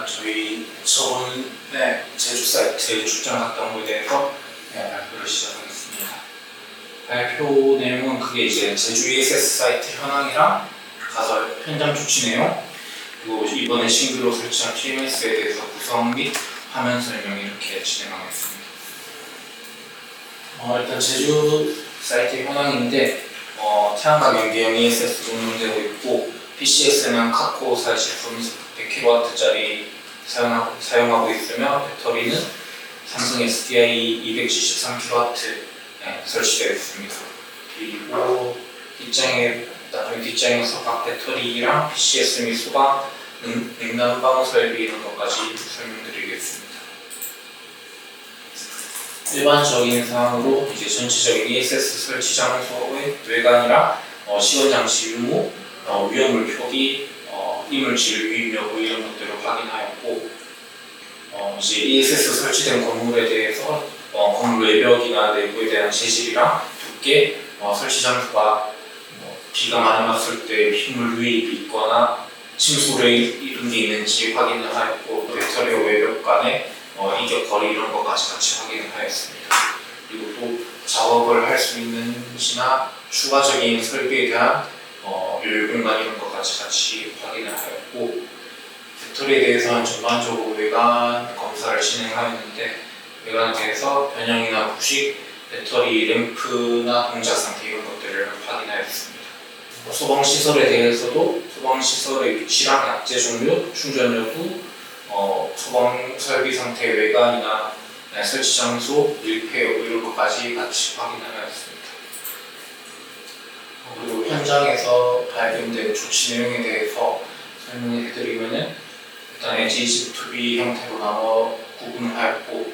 저희 저번에 제주 사이트에 출장 갔다 온 거에 대해서 발표를 시작하겠습니다. 발표 내용은 그게 이제 제주 ESS 사이트 현황이랑 가서 현장 조치 내용, 그리고 이번에 신규로 설치한 PMS에 대해서 구성 및 화면 설명 이렇게 진행하겠습니다. 일단 제주 사이트 현황인데 태양광 연계형 ESS 운영되고 있고 PCS는 카코 100kW짜리 사용하고 있으며 배터리는 삼성 SDI 273kW 설치되어 있습니다. 그리고 나중에 뒷장에서 각 배터리랑 PCS 및 소방, 냉난방 설비 이런 것까지 설명드리겠습니다. 일반적인 사항으로 이제 전체적인 ESS 설치 장소의 외관이랑 시원 장치 유무, 위험물 표기, 이물질 유입 여부 이런 것들을 확인하였고, 이제 ESS 설치된 건물에 대해서 건물 외벽이나 내부에 대한 재질이랑 두께, 설치 장소가 비가 많이 왔을 때 빗물 유입이 있거나 침수를 이룬 게 있는지 확인을 하였고, 배터리와 외벽 간의 이격 거리 이런 것까지 같이 확인을 하였습니다. 그리고 또 작업을 할 수 있는지나 추가적인 설비에 대한 여유 공간 이런 것까지 같이 확인을 하였고, 배터리에 대해서는 전반적으로 외관 검사를 진행하였는데, 외관에 대해서 변형이나 부식, 배터리 램프나 동작 상태 이런 것들을 확인하였습니다. 소방시설에 대해서도 소방시설의 위치랑 약재 종류, 충전 여부, 소방 설비 상태 외관이나 설치 장소, 밀폐 여부 이런 것까지 같이 확인을 하였습니다. 그리고 현장에서 발견된 조치 내용에 대해서 설명해 드리면은, 일단 H2B 형태로 나눠 구분을 하였고,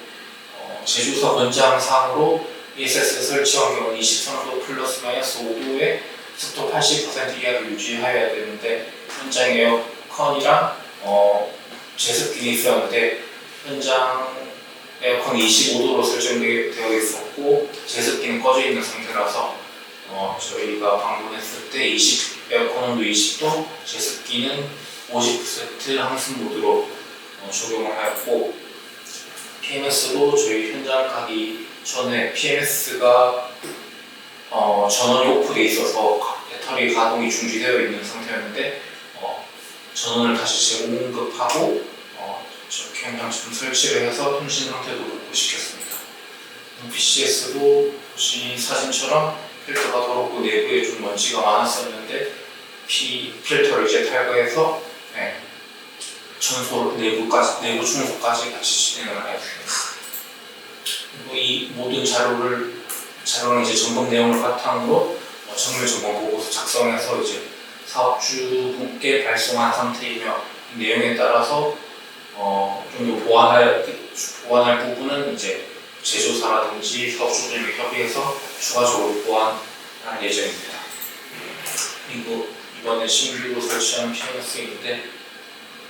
제조사 권장사항으로 ESS 설치 환경은 23도 플러스 마이너스 5도에 습도 80% 이하를 유지해야 되는데, 현장 에어컨이랑 제습기는 있었는데 현장 에어컨이 25도로 설정되어 있었고 제습기는 꺼져 있는 상태라서 저희가 방문했을 때 에어컨 온도 20도, 제습기는 50% 항승 모드로 적용을 하였고, PMS도 저희 현장 가기 전에 PMS가 전원이 오프되어 있어서 배터리 가동이 중지되어 있는 상태였는데 전원을 다시 재공급하고 현장 좀 설치를 해서 통신 상태도 복구시켰습니다. PCS도 보신 사진처럼 필터가 더럽고 내부에 좀 먼지가 많았었는데 필터를 이제 탈거해서 내부 청소까지 같이 진행을 하였습니다. 그리고 이 모든 자료는 이제 점검 내용을 바탕으로 정밀 점검 보고서 작성해서 이제 사업주분께 발송한 상태이며, 내용에 따라서 좀 더 보완할 부분은 이제 제조사라든지 사업주분과 협의해서 추가적으로 보완할 예정입니다. 그리고 이번에 신규로 설치한 PMS인데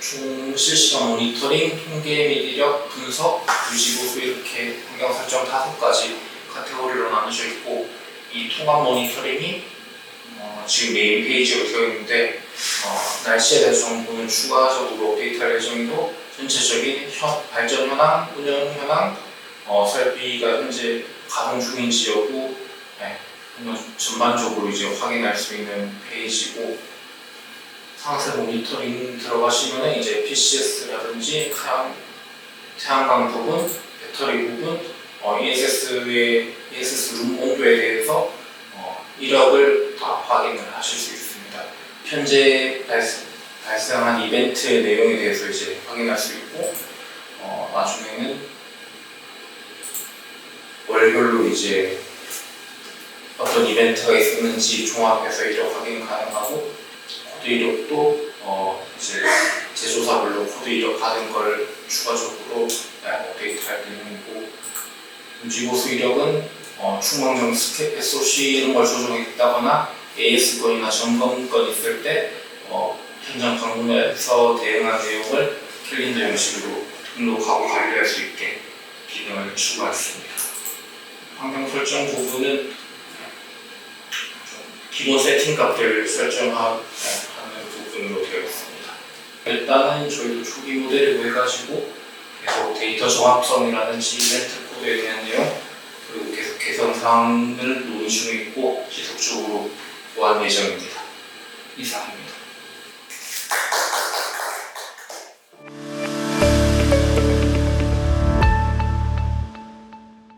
총 실시간 모니터링, 통계 및 이력, 분석, 유지보수 이렇게 환경 설정 5가지 카테고리로 나눠져 있고, 이 통합 모니터링이 지금 메인 페이지로 되어 있는데 날씨에 대한 정보는 추가적으로 업데이트할 예정이고, 전체적인 발전 현황, 운영 현황, 설비가 현재 가동 중인지 여부 전반적으로 이제 확인할 수 있는 페이지고, 상세 모니터링 들어가시면 이제 PCS라든지 태양광 부분, 배터리 부분, ESS 룸 온도에 대해서 이력을 다 확인을 하실 수 있습니다. 현재 발생한 이벤트 내용에 대해서 이제 확인할 수 있고, 나중에는 월별로 이제 어떤 이벤트가 있었는지 종합해서 이력 확인 가능하고, 코드 이력도 이제 제조사별로 코드 이력 받은 걸 추가적으로 업데이트할 내용이고, 유지보수 이력은 충망정 SOC 이런 걸 조정했다거나 AS건이나 점검건 있을 때 현장 방문해서 대응한 내용을 캘린더 형식으로 등록하고 관리할 수 있게 기능을 추가했습니다. 환경 설정 부분은 기본 세팅 값들 설정하는 부분으로 되어 있습니다. 일단은 저희도 초기 모델을 구해가지고 계속 데이터 정확성이라든지 이벤트 코드에 대한 내용 그리고 계속 개선 사항을 논의 중에 있고 지속적으로 보완 예정입니다. 이상입니다.